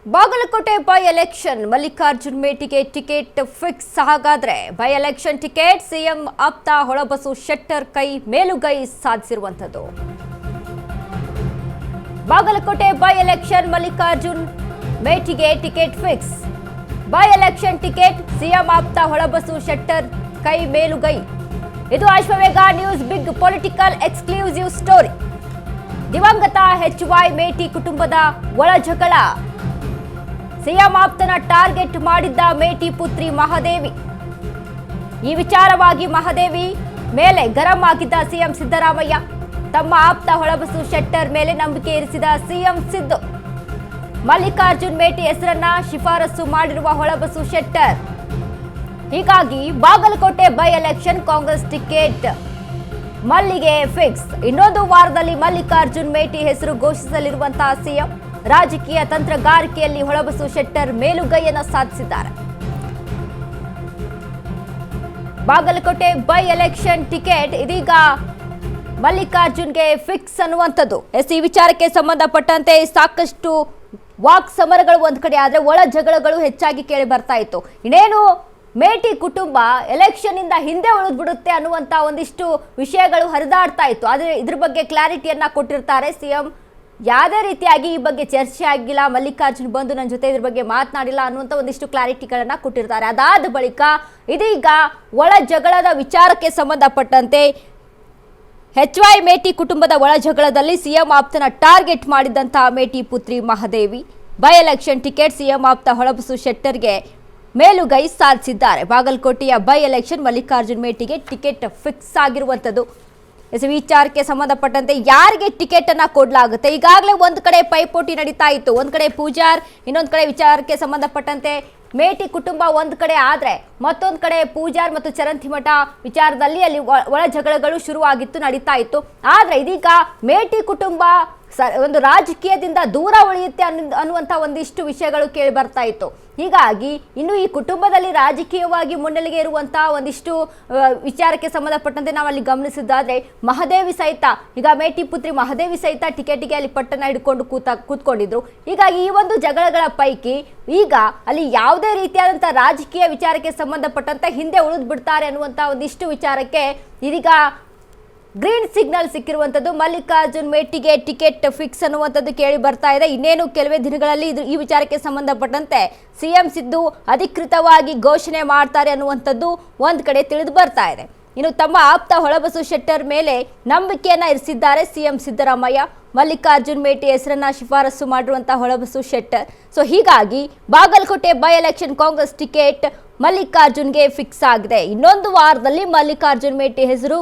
Bagalkot by election Mallikarjun ಮೇಟಿಗೆ ticket fix. ಹಾಗಾದ್ರೆ by election ticket CM ಆಪ್ತ ಹೊಳಬಸು ಶೆಟ್ಟರ್ ಕೈ ಮೇಲುಗೈ ಸಾಧಿಸಿರುವಂತದ್ದು. ಬಾಗಲಕೋಟೆ ಬೈ ಎಲೆಕ್ಷನ್ ಮಲ್ಲಿಕಾರ್ಜುನ್ ಮೇಟಿಗೆ ticket fix. By election ticket CM ಆಪ್ತ ಹೊಳಬಸು ಶೆಟ್ಟರ್ ಕೈ ಮೇಲುಗೈ. ಇದು Ashwavega news big political exclusive story. ದಿವಂಗತ HY ಮೇಟಿ ಕುಟುಂಬದ ಒಳ ಜಗಳ. ಸಿಎಂ ಆಪ್ತನ ಟಾರ್ಗೆಟ್ ಮಾಡಿದ್ದ ಮೇಟಿ ಪುತ್ರಿ ಮಹಾದೇವಿ. ಈ ವಿಚಾರವಾಗಿ ಮಹಾದೇವಿ ಮೇಲೆ ಗರಂ ಆಗಿದ್ದ ಸಿಎಂ ಸಿದ್ದರಾಮಯ್ಯ. ತಮ್ಮ ಆಪ್ತ ಹೊಳಬಸು ಶೆಟ್ಟರ್ ಮೇಲೆ ನಂಬಿಕೆ ಇರಿಸಿದ ಸಿಎಂ ಸಿದ್ದು. ಮಲ್ಲಿಕಾರ್ಜುನ್ ಮೇಟಿ ಹೆಸರನ್ನ ಶಿಫಾರಸು ಮಾಡಿರುವ ಹೊಳಬಸು ಶೆಟ್ಟರ್. ಹೀಗಾಗಿ Bagalkot by election Congress ticket ಮಲ್ಲಿಗೆ ಫಿಕ್ಸ್. ಇನ್ನೊಂದು ವಾರದಲ್ಲಿ ಮಲ್ಲಿಕಾರ್ಜುನ್ ಮೇಟಿ ಹೆಸರು ಘೋಷಿಸಲಿರುವಂತಹ ಸಿಎಂ ರಾಜಕೀಯ ತಂತ್ರಗಾರಿಕೆಯಲ್ಲಿ ಹೊಳಬಸು ಶೆಟ್ಟರ್ ಮೇಲುಗೈಯನ್ನು ಸಾಧಿಸಿದ್ದಾರೆ. ಬಾಗಲಕೋಟೆ ಬೈ ಎಲೆಕ್ಷನ್ ಟಿಕೆಟ್ ಇದೀಗ ಮಲ್ಲಿಕಾರ್ಜುನ್ಗೆ ಫಿಕ್ಸ್ ಅನ್ನುವಂಥದ್ದು. ಈ ವಿಚಾರಕ್ಕೆ ಸಂಬಂಧಪಟ್ಟಂತೆ ಸಾಕಷ್ಟು ವಾಕ್ ಸಮರಗಳು ಒಂದ್ ಕಡೆ ಆದ್ರೆ ಒಳ ಜಗಳಗಳು ಹೆಚ್ಚಾಗಿ ಕೇಳಿ ಬರ್ತಾ ಇತ್ತು. ಇನ್ನೇನು ಮೇಟಿ ಕುಟುಂಬ ಎಲೆಕ್ಷನ್ ಇಂದ ಹಿಂದೆ ಉಳಿದು ಬಿಡುತ್ತೆ ಅನ್ನುವಂತ ಒಂದಿಷ್ಟು ವಿಷಯಗಳು ಹರಿದಾಡ್ತಾ ಇತ್ತು. ಆದ್ರೆ ಇದ್ರ ಬಗ್ಗೆ ಕ್ಲಾರಿಟಿಯನ್ನ ಕೊಟ್ಟಿರ್ತಾರೆ ಸಿಎಂ. ಯಾವುದೇ ರೀತಿಯಾಗಿ ಈ ಬಗ್ಗೆ ಚರ್ಚೆ ಆಗಿಲ್ಲ, ಮಲ್ಲಿಕಾರ್ಜುನ್ ಬಂದು ನನ್ನ ಜೊತೆ ಇದ್ರ ಬಗ್ಗೆ ಮಾತನಾಡಿಲ್ಲ ಅನ್ನುವಂಥ ಒಂದಿಷ್ಟು ಕ್ಲಾರಿಟಿಗಳನ್ನ ಕೊಟ್ಟಿರ್ತಾರೆ. ಅದಾದ ಬಳಿಕ ಇದೀಗ ಒಳ ಜಗಳದ ವಿಚಾರಕ್ಕೆ ಸಂಬಂಧಪಟ್ಟಂತೆ HY ಮೇಟಿ ಕುಟುಂಬದ ಒಳ ಜಗಳದಲ್ಲಿ ಸಿಎಂ ಆಪ್ತನ ಟಾರ್ಗೆಟ್ ಮಾಡಿದಂತಹ ಮೇಟಿ ಪುತ್ರಿ Mahadevi by election ticket CM ಆಪ್ತ ಹೊಳಬಸು ಶೆಟ್ಟರ್ಗೆ ಮೇಲುಗೈ ಸಾಧಿಸಿದ್ದಾರೆ. ಬಾಗಲಕೋಟೆಯ ಬೈ ಎಲೆಕ್ಷನ್ ಮಲ್ಲಿಕಾರ್ಜುನ್ ಮೇಟಿಗೆ ಟಿಕೆಟ್ ಫಿಕ್ಸ್ ಆಗಿರುವಂಥದ್ದು. ವಿಚಾರಕ್ಕೆ ಸಂಬಂಧಪಟ್ಟಂತೆ ಯಾರಿಗೆ ಟಿಕೆಟ್ ಅನ್ನ ಕೊಡಲಾಗುತ್ತೆ, ಈಗಾಗಲೇ ಒಂದು ಕಡೆ ಪೈಪೋಟಿ ನಡೀತಾ ಇತ್ತು. ಒಂದು ಕಡೆ ಪೂಜಾರ್, ಇನ್ನೊಂದು ಕಡೆ ವಿಚಾರಕ್ಕೆ ಸಂಬಂಧಪಟ್ಟಂತೆ ಮೇಟಿ ಕುಟುಂಬ ಒಂದು ಕಡೆ ಆದ್ರೆ ಮತ್ತೊಂದು ಕಡೆ ಪೂಜಾರ್ ಮತ್ತು ಚರಂತಿಮಠ ವಿಚಾರದಲ್ಲಿ ಅಲ್ಲಿ ಒಳ ಜಗಳಗಳು ಶುರುವಾಗಿತ್ತು, ನಡೀತಾ ಇತ್ತು. ಆದ್ರೆ ಇದೀಗ ಮೇಟಿ ಕುಟುಂಬ ಒಂದು ರಾಜಕೀಯದಿಂದ ದೂರ ಉಳಿಯುತ್ತೆ ಅನ್ನುವಂಥ ಒಂದಿಷ್ಟು ವಿಷಯಗಳು ಕೇಳಿ ಬರ್ತಾ ಇತ್ತು. ಹೀಗಾಗಿ ಇನ್ನು ಈ ಕುಟುಂಬದಲ್ಲಿ ರಾಜಕೀಯವಾಗಿ ಮುನ್ನೆಲೆಗೆ ಇರುವಂತಹ ಒಂದಿಷ್ಟು ವಿಚಾರಕ್ಕೆ ಸಂಬಂಧಪಟ್ಟಂತೆ ನಾವಲ್ಲಿ ಗಮನಿಸಿದ್ದಾದ್ರೆ ಮಹಾದೇವಿ ಸಹಿತ ಈಗ ಮೇಟಿ ಪುತ್ರಿ ಮಹಾದೇವಿ ಸಹಿತ ಟಿಕೆಟಿಗೆ ಅಲ್ಲಿ ಪಟ್ಟಣ ಹಿಡ್ಕೊಂಡು ಕೂತ್ಕೊಂಡಿದ್ರು. ಹೀಗಾಗಿ ಈ ಒಂದು ಜಗಳಗಳ ಪೈಕಿ ಈಗ ಅಲ್ಲಿ ಯಾವುದೇ ರೀತಿಯಾದಂತಹ ರಾಜಕೀಯ ವಿಚಾರಕ್ಕೆ ಸಂಬಂಧಪಟ್ಟಂತೆ ಹಿಂದೆ ಉಳಿದು ಬಿಡ್ತಾರೆ ಅನ್ನುವಂಥ ಒಂದಿಷ್ಟು ವಿಚಾರಕ್ಕೆ ಇದೀಗ ಗ್ರೀನ್ ಸಿಗ್ನಲ್ ಸಿಕ್ಕಿರುವಂಥದ್ದು. ಮಲ್ಲಿಕಾರ್ಜುನ್ ಮೇಟಿಗೆ ಟಿಕೆಟ್ ಫಿಕ್ಸ್ ಅನ್ನುವಂಥದ್ದು ಕೇಳಿ ಬರ್ತಾ ಇದೆ. ಇನ್ನೇನು ಕೆಲವೇ ದಿನಗಳಲ್ಲಿ ಈ ವಿಚಾರಕ್ಕೆ ಸಂಬಂಧಪಟ್ಟಂತೆ ಸಿಎಂ ಸಿದ್ದು ಅಧಿಕೃತವಾಗಿ ಘೋಷಣೆ ಮಾಡ್ತಾರೆ ಅನ್ನುವಂಥದ್ದು ಒಂದು ಕಡೆ ತಿಳಿದು ಬರ್ತಾ ಇದೆ. ಇನ್ನು ತಮ್ಮ ಆಪ್ತ ಹೊಳಬಸು ಶೆಟ್ಟರ್ ಮೇಲೆ ನಂಬಿಕೆಯನ್ನ ಇರಿಸಿದ್ದಾರೆ ಸಿಎಂ ಸಿದ್ದರಾಮಯ್ಯ. ಮಲ್ಲಿಕಾರ್ಜುನ್ ಮೇಟಿ ಹೆಸರನ್ನ ಶಿಫಾರಸು ಮಾಡಿರುವಂತಹ ಹೊಳಬಸು ಶೆಟ್ಟರ್. ಹೀಗಾಗಿ Bagalkot by election Congress ticket ಮಲ್ಲಿಕಾರ್ಜುನ್ಗೆ ಫಿಕ್ಸ್ ಆಗಿದೆ. ಇನ್ನೊಂದು ವಾರದಲ್ಲಿ ಮಲ್ಲಿಕಾರ್ಜುನ್ ಮೇಟಿ ಹೆಸರು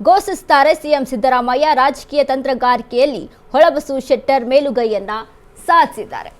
ಘೋಷಿಸುತ್ತಾರೆ ಸಿಎಂ ಸಿದ್ದರಾಮಯ್ಯ. ರಾಜಕೀಯ ತಂತ್ರಗಾರಿಕೆಯಲ್ಲಿ ಹೊಳಬಸು ಶೆಟ್ಟರ್ ಮೇಲುಗೈಯನ್ನ ಸಾಧಿಸಿದ್ದಾರೆ.